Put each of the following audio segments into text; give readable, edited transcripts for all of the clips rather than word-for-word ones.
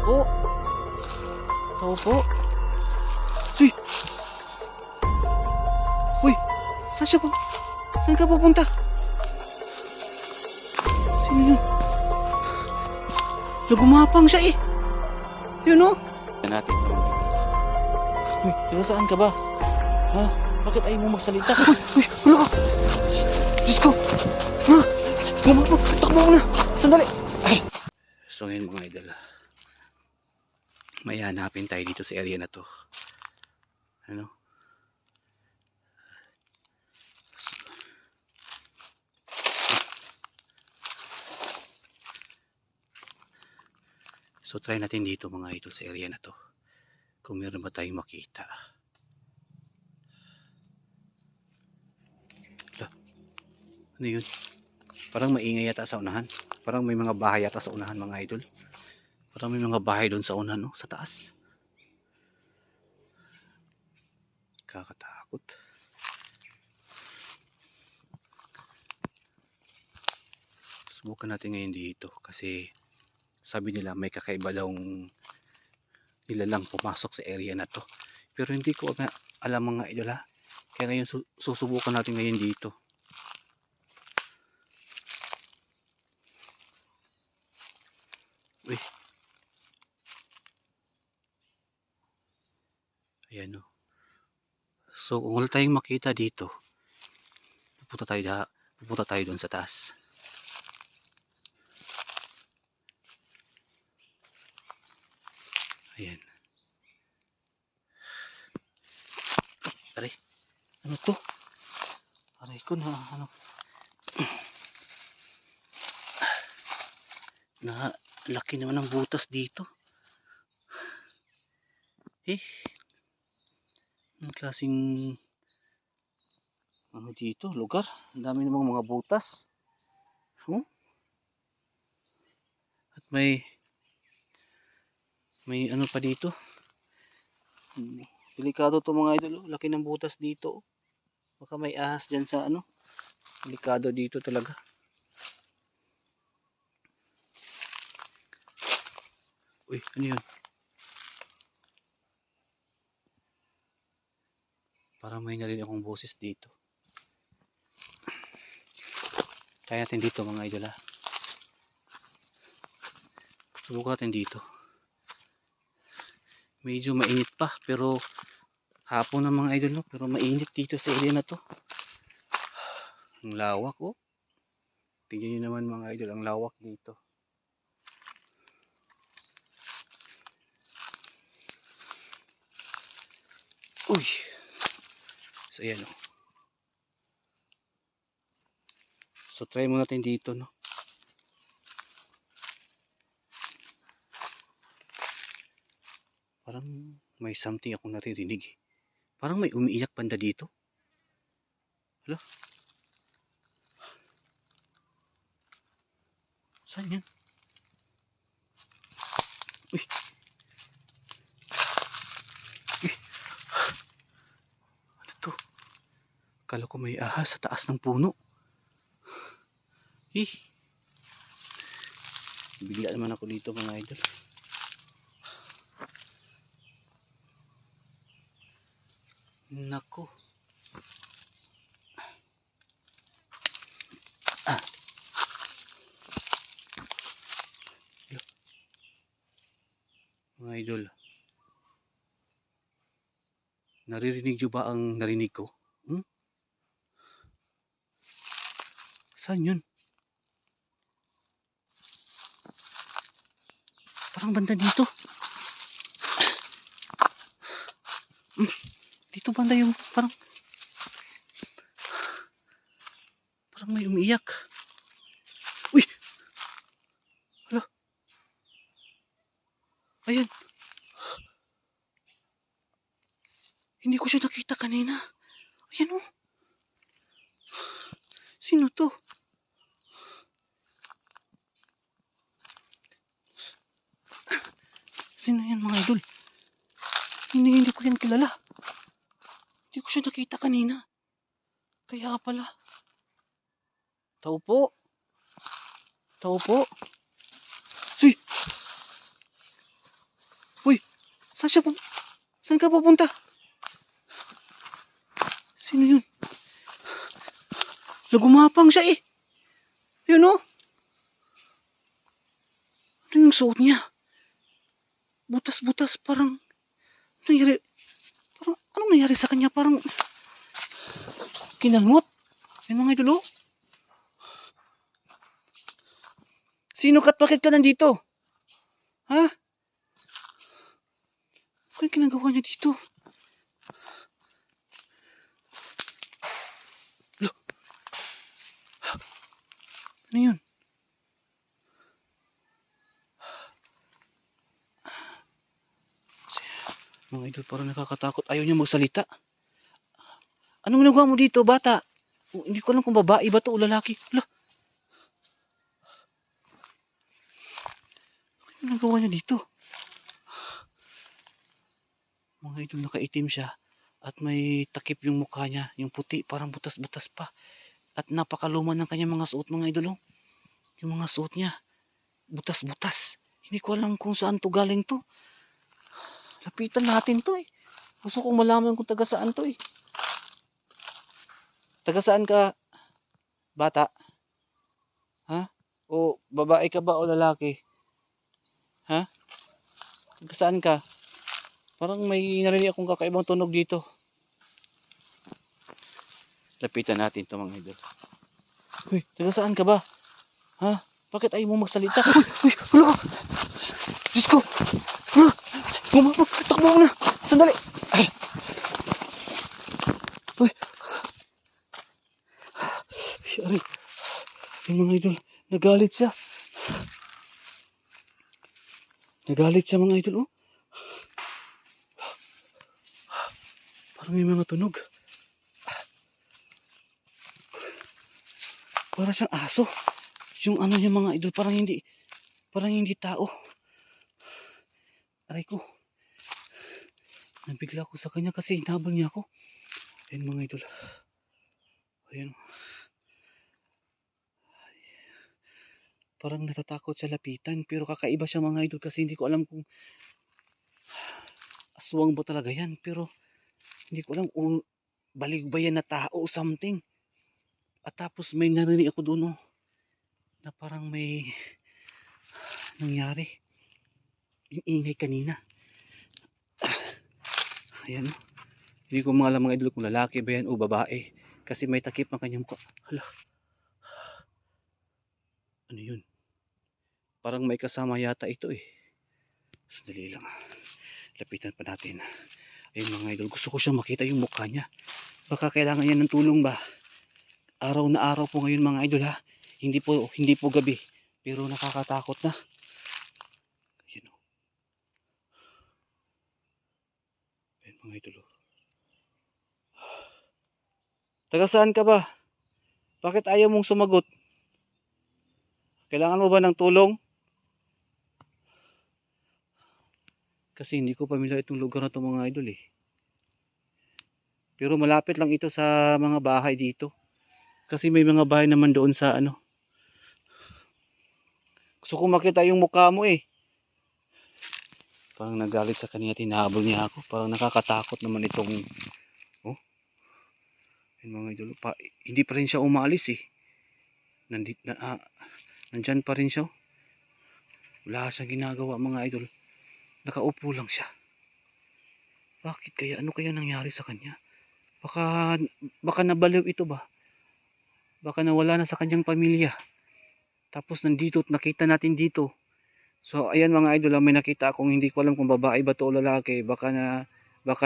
po. Tao po. Uy. Uy. Saan siya po? Saan ka pupunta? Sino yun? Gumapang siya eh. Yun o. Natin. Uy, taga saan ka ba? Ha? Bakit ayaw mo magsalita? Uy, wala ka. Diyos ko. Ha? Gumapang. Takbo ko na. Sandali. Ay. So ngayon mga idol, may hanapin tayo dito sa area na to. Ano? So try natin dito mga idol sa area na to. Kung meron ba tayong makita. Ano yun? Parang maingay yata sa unahan. Parang may mga bahay yata sa unahan mga idol. Parang may mga bahay doon sa unahan, no? Sa taas. Kakatakot. Subukan natin ngayon dito kasi sabi nila may kakaiba daw nilalang pumasok sa area na to. Pero hindi ko alam mga idol ha. Kaya ngayon susubukan natin ngayon dito. Uy. Ayan o. So kung wala tayong makita dito, pupunta tayo doon sa taas. Ayan. Aray. Ano to? Aray ko na ano. Na laki naman ng butas dito. Ang klaseng ano dito, lugar. Ang dami namang mga butas. At may ano pa dito. Delikado to mga idol. Laki ng butas dito. Baka may ahas dyan sa ano. Delikado dito talaga. Uy, ano yun? Parang may narinig akong boses dito. Kaya natin dito mga idol ha. Subukan natin dito. Medyo mainit pa pero hapon na mga idol no. Pero mainit dito sa area na to. Ang lawak oh. Tingnan nyo naman mga idol ang lawak dito. Uy. So ayan oh. So try mo natin dito no. Parang may something akong naririnig. Parang may umiiyak banda dito. Hala. Saan yan? Uy. Uy. Ano to? Akala ko may ahas sa taas ng puno. Bigla naman ako dito mga idol. Nako. Mga idol. Naririnig nyo ba ang narinig ko? Saan yun? Parang banda dito. Dito banda yung parang may umiiyak. Uy! Hala. Ayan. Hindi ko siya nakita kanina. Ayan oh. Sino to? Sino yan mga idol? Hindi ko yan kilala. Hindi ko siya nakita kanina. Kaya pala. Tao po. Tao po. Uy! Saan ka pupunta? Sino yun? Lagumapang siya eh. Yun oh. Ano yung suot niya? Butas-butas parang nangyari. Parang anong nangyari sa kanya? Parang kinalmot. Yan mga idol oh. Sino ka't bakit ka nandito? Ha? Ano yung ginagawa niya dito? Ano yun? Mga idol, parang nakakatakot. Ayaw niya magsalita. Anong ginagawa mo dito, bata? Hindi ko alam kung babae ba to o lalaki. Hala. Ano ginagawa niya dito? Mga idol, nakaitim siya. At may takip yung mukha niya. Yung puti, parang butas-butas pa. At napakaluma ng kanyang mga suot, mga idol. Yung mga suot niya, butas-butas. Hindi ko alam kung saan to galing to. Lapitan natin to eh. Gusto kong malaman kung taga saan to eh. Taga saan ka, bata? Ha? O babae ka ba o lalaki? Ha? Taga saan ka? Parang may narinig akong kakaibang tunog dito. Lapitan natin to mga idol. Uy, taga saan ka ba? Ha? Bakit ayaw mo magsalita? Uy, wala ka! Diyos ko! Ha? Gumapag! Takbo mo na! Sandali! Ay! Uy! Ay! Yung mga idol, nagalit siya. Nagalit siya mga idol, oh. Parang may mga tunog. Para siyang aso. Yung ano niya mga idol, parang hindi tao. Aray ko. Nabigla ako sa kanya kasi hinabol niya ako. Ayun mga idol. Ayun. Parang natatakot siya lapitan pero kakaiba siya mga idol kasi hindi ko alam kung aswang ba talaga yan pero hindi ko alam kung baliw ba yan na tao o something. At tapos may narinig ako doon oh, na parang may nangyari. Yung ingay kanina. Ayan oh. Hindi ko alam mga idol kung lalaki ba yan o babae kasi may takip ang kanyang mukha. Hala. Ano yun? Parang may kasama yata ito eh. Sandali lang. Lapitan pa natin. Ayun mga idol, gusto ko siya makita yung mukha niya. Baka kailangan niya ng tulong ba? Araw na araw po ngayon mga idol ha. Hindi po gabi. Pero nakakatakot na. Ayun o. Ayun mga idol o. Taga saan ka ba? Bakit ayaw mong sumagot? Kailangan mo ba ng tulong? Kasi hindi ko pamilyar itong lugar na ito mga idol eh. Pero malapit lang ito sa mga bahay dito. Kasi may mga bahay naman doon sa ano. Gusto ko makita yung mukha mo eh. Parang nagalit sa kanya, tinahabol niya ako. Parang nakakatakot naman itong oh. Yung mga idol pa, hindi pa rin siya umalis eh. Nandyan pa rin siya. Wala siyang ginagawa mga idol. Nakaupo lang siya. Bakit kaya? Ano kaya nangyari sa kanya? Baka nabaliw ito ba? Baka nawala na sa kanyang pamilya. Tapos nandito, nakita natin dito. So ayan mga idol, may nakita akong hindi ko alam kung babae ba to o lalaki. Baka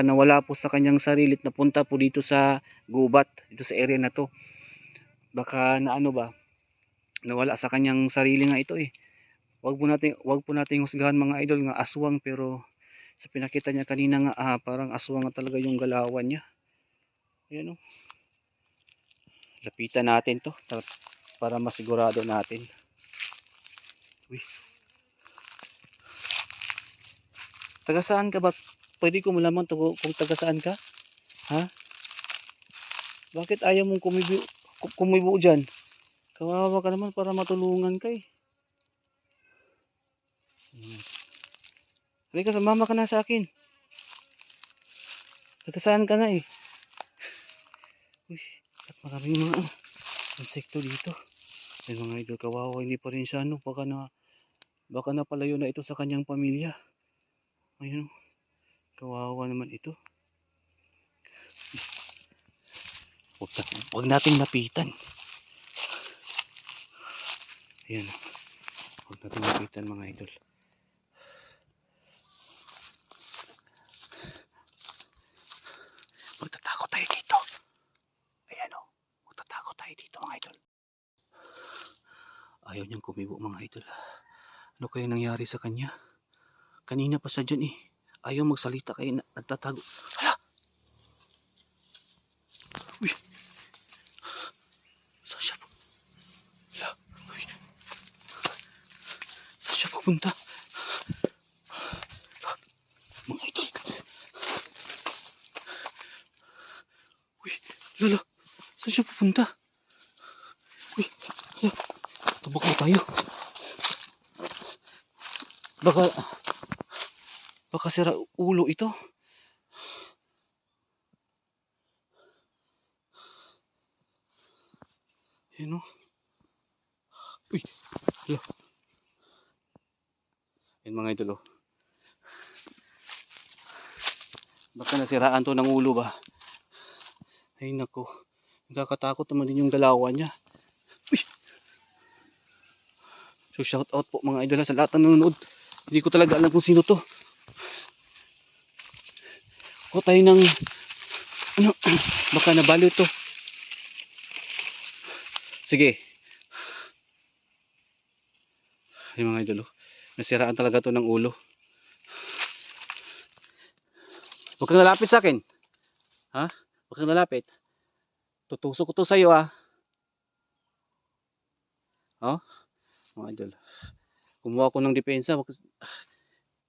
nawala po sa kanyang sarili at napunta po dito sa gubat, dito sa area na to. Baka na ano ba? Nawala sa kanyang sarili nga ito eh. Wag po nating husgahan mga idol nga aswang pero sa pinakita niya kanina nga parang aswang nga talaga yung galawan niya. Ayan oh. Lapitan natin to para masigurado natin. Uy. Taga saan ka ba? Pwede ko malaman to kung taga saan ka? Ha? Bakit ayaw mong kumibo dyan? Kawawa ka naman para matulungan ka eh. Halika, sumama ka na sa akin. Taga saan ka nga eh? Uy, at maraming mga insekto dito. Ayun mga idol, kawawa, hindi pa rin siya ano, baka napalayo na ito sa kanyang pamilya. Ayun, kawawa naman ito. Huwag nating lapitan. Ayan, huwag nating lapitan mga idol. Magtatakot tayo dito. Ayan o, magtatakot tayo dito mga idol. Ayaw niyang kumibo mga idol. Ano kaya nangyari sa kanya? Kanina pa siya dyan eh. Ayaw magsalita kaya nagtatago. Hala! Uy! Saan siya po? Hala! Uy! Saan siya pupunta? Mga idol! Uy! Lala! Saan siya pupunta? Uy! Hala! Tabak na tayo. Baka sira ulo ito. Ayan o. Uy! Hala! Ayan mga idol o. Baka nasiraan to ng ulo ba? Ay nako. Nakakatakot naman din yung dalawa niya. Uy! So shout out po mga idol sa lahat ng nanonood. Hindi ko talaga alam kung sino to. Ako tayo ng ano, baka nabaliw to. Sige. Ay mga idol, nasiraan talaga to ng ulo. Huwag kang nalapit sa akin. Ha? Huwag kang nalapit. Tutusok ko to sa'yo ah. Oh? Mga idol. Kumuha ko ng depensa.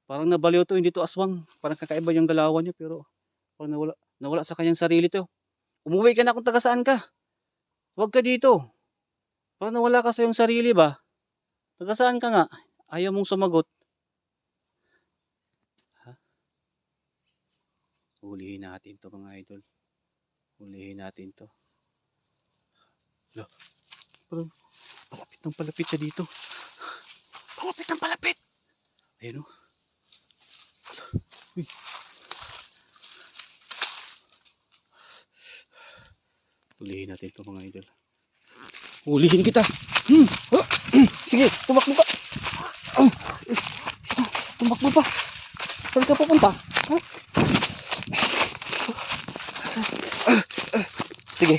Parang nabaliw to, hindi to aswang. Parang kakaiba yung galawan niya pero parang nawala sa kanyang sarili to. Umuwi ka na kung taga saan ka. Huwag ka dito. Parang nawala ka sa iyong sarili ba? Taga saan ka nga? Ayaw mong sumagot. Ha? Hulihin natin to mga idol. Hulihin natin to. Parang palapit siya dito. Palapit. Ayun o. Uy. Hulihin natin to mga idol. Hulihin kita. Sige, tumakbo ka. Tumakbo pa. Saan ka pupunta? Sige.